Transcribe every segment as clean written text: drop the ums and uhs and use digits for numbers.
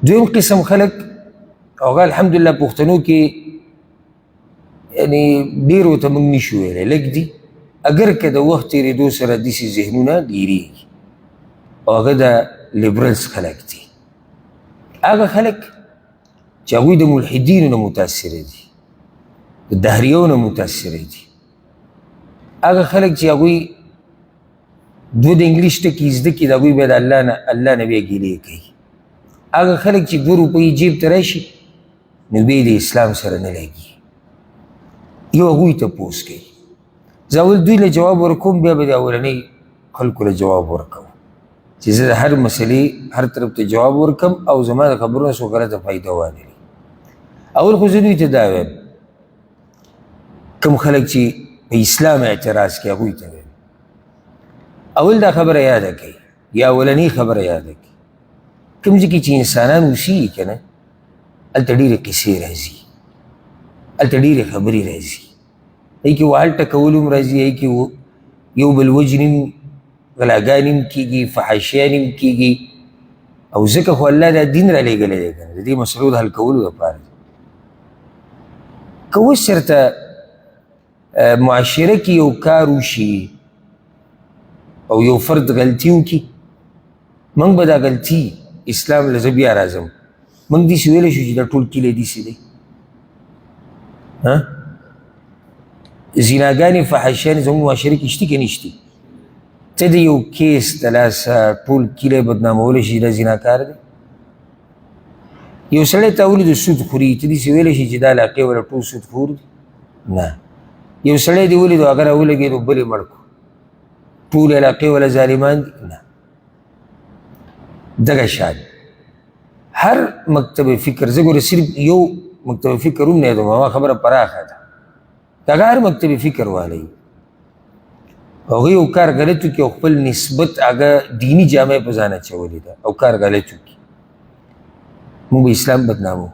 دویم قسم خلق هغه الحمدلله پښتنو کې یعنی ډېرو ته موږ نشو ویلی لږ دي اگر که د وخت تېرېدو سره داسې ذهنونه ډېرېږي او هغه د لیبرلز خلق دي هغه خلق چې هغوی د ملحدینو نه متاثره دي د دهریو نه متاثره دي هغه خلق چې هغوی دوه د انګلیش ټکي زده کړي د هغوی بیا د الله نه بیا ګیلې کوي هغه خلق چې 2 روپۍ جیب ته راشي نو بیا د اسلام سره نه لګي یو هغوی تپوس کوي زه اول دوی له جواب ورکوم بیا به د اولنۍ خلکو له جواب ورکوم چې زه د هر مسلې هر طرف ته جواب ورکم او زما د خبرونه څو غلطه فایده وانه لري اول خو زه دوی ته دا وایم کوم خلک چې په اسلام اعتراض کوي هغوی ته وایم اول دا خبره یاده کوي یا اولنۍ خبره یاده کوي کوم ځای کې چې انسانان اوسېږي که نه هلته ډېرې قصې راځي هلته ډېرې خبرې راځي هغې کې وهل ټکول هم راځي هغې کې یو بل وجنې هم غلاګانې هم کېږي فحاشیانې هم کېږي او ځکه خو الله دا دین را لېږلی دی که نه د دې مسلو د حل کولو دپاره که اوس چېرته معاشره کې یو کار وشي او یو فرد غلطي وکړي موږ به دا غلطي اسلام له زه بیا راځم موږ داسې ویلی شو چې دا ټول کلی داسې دی زیناګانې فحاشیانې زموږ معاشره کې شته که نشتي ته د یو کیس د لاسه ټول کلی بدنامولی شي دا زیناکار دی یو سړی ته ولې د سود خوري ته داسې ویلی شي چې دا علاقې والا ټول سود خور دي نه یو سړی دې ولیدو هغه راولګېدو بل یې مړ کړو ټول علاقې والا ظالمان دي نه دغه شان هر مکتب فکر زه ګوره صرف یو مکتب فکر هم نه یادوم هغه خبره پراخه ده هغه هر مکتب فکر والی هغوی یو کار غلط وکړي او خپل نسبت هغه دیني جامع په ځان اچولې ده او کار غلط وکړي موږ به اسلام بدنامو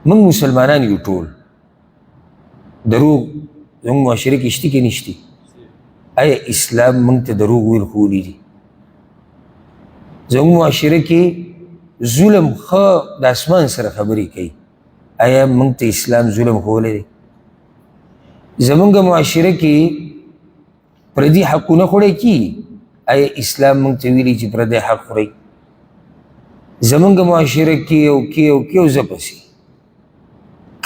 موږ مسلمانان یو ټول دروغ زموږ معاشره کې شته که نشتي آیا اسلام موږ ته دروغ ویل ښوولي دي زموږ معاشره کې ظلم ښه د اسمان سره خبرې کوي آیا موږ ته اسلام ظلم ښوولی دی زمونږ معاشره کې پردي حقونه خوړی کېږي آیا اسلام موږ ته ویلي چې پردی حق خورئ زمونږ معاشره کې یو زه پسې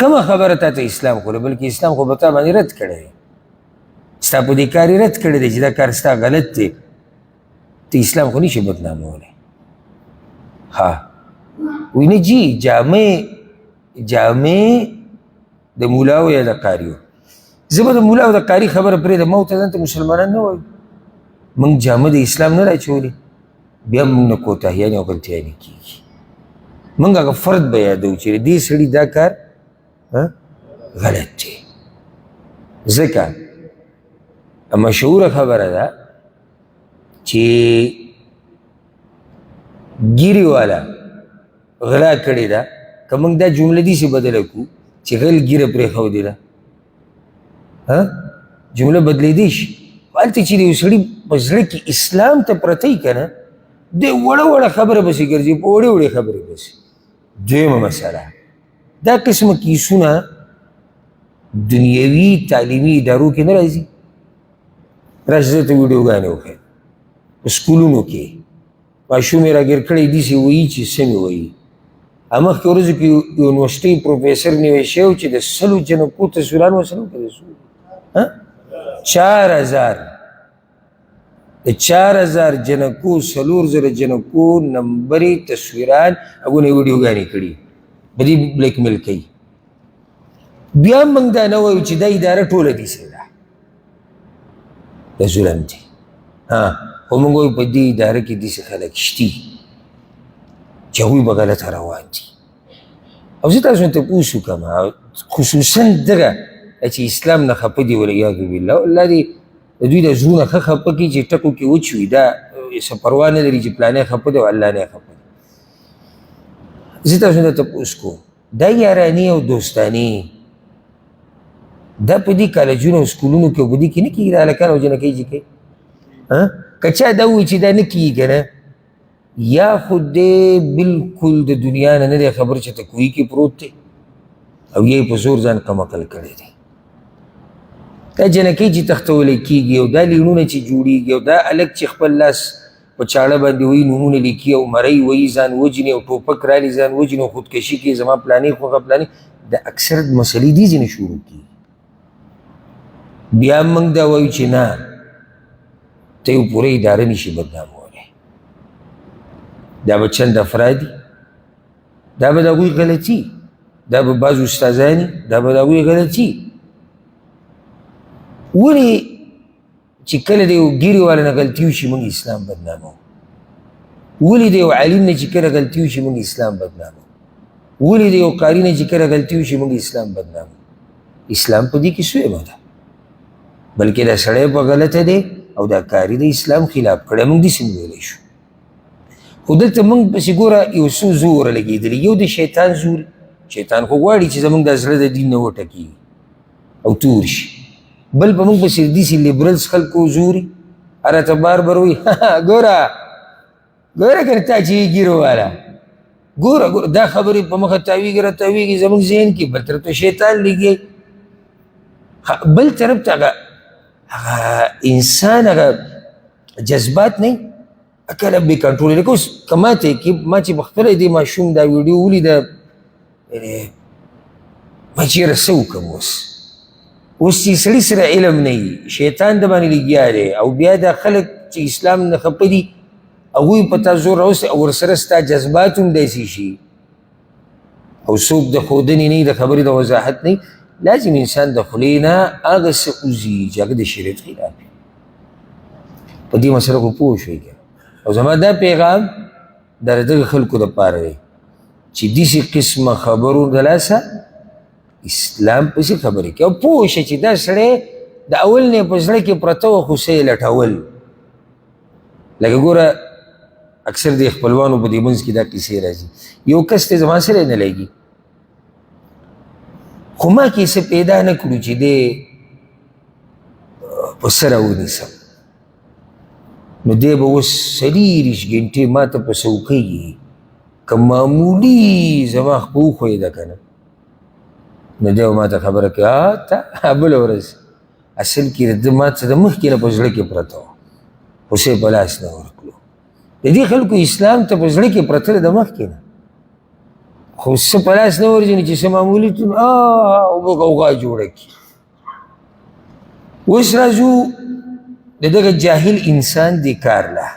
کومه خبره تا ته اسلام خوري بلکې اسلام خو به تا باندې رد کړی دی ستا په دې کار یې رد کړی دی چې دا کار ستا غلط دی ته اسلام خو نشي بدنامولی ها وی نه جي جامع د مولاو یا د قاریو زه به د مولا او د قاري خبره پرېږدم ما ورته ځان ته مسلمانان نه وایو موږ جامه د اسلام نه راچولې بیا موږ نه کوتاهیانې او غلطیانې کېږي موږ هغه فرد به یادوو چې دې سړي دا کار غلط دی ځکه مشهوره خبره ده چې ګیري والا غلا کړې ده که موږ دا جمله داسې بدله کړو چې غل ګیره پرېښودې ده جمله بدلیدی شي هلته چې د یو سړي په زړه کې اسلام ته پرتی که نه دی وړه وړه خبره پسې ګرځي په وړې وړې خبرې پسې دویمه مسله دا قسمه کیسونه دنیوي تعلیمي ادارو کې نه راځي راشه زه ته ویډیوګانې وښیم په سکولونو کې ماشوم یې راګیر کړی داسې وایي چې سمې وایي مخکې ورځو کې یونیورسټۍ پروفیسر نیوی شوی و چې د 100 جنکو تصویران ورسره وکړی 4000 د 4000 جنکو 4000 جنکو نمبرې تصویران هغوی نه یې ویډیوګانې کړي په دې بلیک میل کوي بیا موږ دا نه وایو چې دا اداره ټوله داسې ده د ظلم دی خو موږ وایو په دې اداره کې داسې خلک شتي چې هغوی به غلطه روان دي او زه تاسو ته تپوس وکړم خصوصا دغه چې اسلام نه خفه دي والعیاذ بالله الله دې د دوی د زړونه ښه خفه کړي چې ټکو کې وچ وي دا څه پروا نه لري چې پلانی خفه دی او الله نه خفه دی زه تاسو ته تپوس کوم دا یاراني او دوستاني دا په دې کالجونو او سکولونو کې او په دې کې نه کېږي دا هلکان او جنکۍ چې کوي که چا دا ووایي چې دا نه کېږي که نه یا خود دی بالکل د دنیا نه نه دی خبر چې ته کوی کې پروت دی او یې په زور ځان کم عقل کړی دی. دا جنکۍ چې تختولی کېږي او دا لیڼونه چې جوړېږي او دا هلک چې خپل لاس په چاړه باندې وایي نومونه لیکي او مرۍ وایي ځان وجني او ټوپک رالي ځان وجني او خودکشي کوي زما پلانې خوښه پلانې د اکثر مسلې دې ځینې شروع کېږي. بیا موږ دا وایو چې نه ته یو پوره اداره نشي بدنامولی. دا به چند افرادي دا به د هغوی غلطي دا به بعض استادانی دا به د هغوی غلطي. ولې چې کله د یو ګیرې والا نه غلطي وشي موږ اسلام بدنامو؟ ولې د یو عالم نه چې کله غلطي وشي موږ اسلام بدنامو؟ ولې د یو قاري نه چې کله غلطي وشي موږ اسلام بدنامو؟ اسلام په دې کې سویمه ده بلکې دا سړی په غلطه دی او دا کاري د اسلام خلاف کړی. موږ داسې ویلی شو خو دلته موږ پسې ګوره یو څه زوره لګېدلي. یو د شیطان زور، شیطان خو غواړي چې زموږ دا زړه د دین نه وټکېږي او تور شي. بل په موږ پسې داسې لیبرلز خلکو زوري راته بار بار وایي ګوره ګوره که نه تا چې یې ګیرو والا ګوره دا خبرې په مخه تاویږي را تاویږي زموږ ذهن کې، بل طرف ته شیطان لګي، بل طرف ته هغه انسان هغه جذبات نه کله بې کنټروله. لکه اوس که ماته کې ما چې پخپله دې ماشوم دا ویډیو ولیده ما چې یاره څه وکړم اوس چې سړي سره علم نه وي شیطان د باندې لګیا دی او بیا دا خلک چې اسلام نه خفه دي هغوی په تا زور راوستي او ورسره ستا جذبات هم داسې شي او څوک د ښودنې نه د خبرې د وضاحت نه. لازم انسان د خولې نه هغه څه وځي چې هغه د شریعت خلاف وي. په دې مسله خو پوه شوئ او زما دا پیغام د دغه خلکو دپاره دی چې داسې قسمه خبرو د لاسه اسلام پسې خبرې کوي او پوه شه چې دا سړی د اول نه په زړه کې پرته وه خو څه یې لټول. لکه ګوره اکثر د خپلوانو په دې منځ کې دا کیسې راځي. یو کس دی زما سره نه لګي خو ما کې څه پیدا نه کړو چې دی په سره ونیسم نو دی به اوس څلېرویشت ګنټې ما ته په څوکۍ که معمولي زما خپه وښویېده که نه نو دی به ما ته خبره کوي تا بله ورځ اصل کې د ده ما څه د مخکې نه په زړه کې پرته وه خو څه یې په لاس نه ورکړو. د دې خلکو اسلام ته په زړه کې پرته د مخکې نه خو څه په لاس نه ورځي چې څه معمولي غوغا جوړه کړي. اوس راځو د دغه جاهل انسان دې کار له